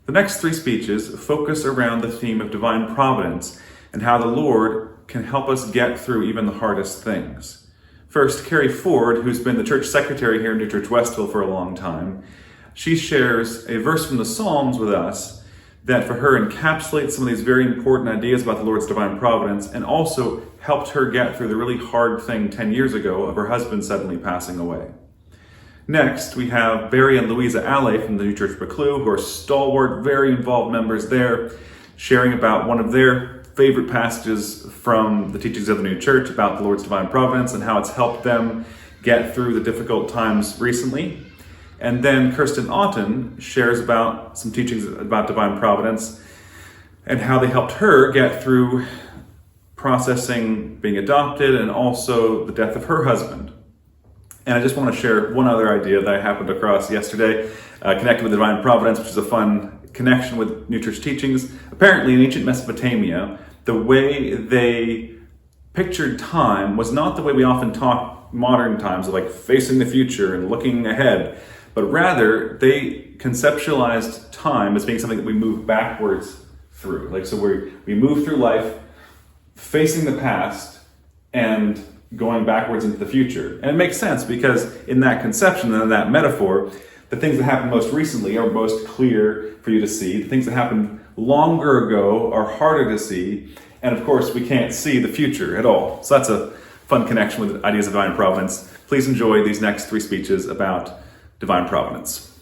The next three speeches focus around the theme of divine providence and how the Lord can help us get through even the hardest things. First, Carrie Ford, who's been the church secretary here in New Church Westville for a long time, she shares a verse from the Psalms with us that for her encapsulates some of these very important ideas about the Lord's divine providence and also helped her get through the really hard thing 10 years ago of her husband suddenly passing away. Next, we have Barry and Louisa Alley from the New Church Buccleuch, who are stalwart, very involved members there, sharing about one of their favorite passages from the teachings of the new church about the Lord's divine providence and how it's helped them get through the difficult times recently. And then Kirsten Otten shares about some teachings about divine providence and how they helped her get through processing being adopted and also the death of her husband. And I just want to share one other idea that I happened across yesterday, connected with divine providence, which is a fun connection with New Church teachings. Apparently in ancient Mesopotamia, the way they pictured time was not the way we often talk modern times, of like facing the future and looking ahead, but rather they conceptualized time as being something that we move backwards through. Like, so we move through life facing the past and going backwards into the future. And it makes sense because in that conception and in that metaphor, the things that happened most recently are most clear for you to see. The things that happened longer ago are harder to see. And of course, we can't see the future at all. So that's a fun connection with ideas of divine providence. Please enjoy these next three speeches about divine providence.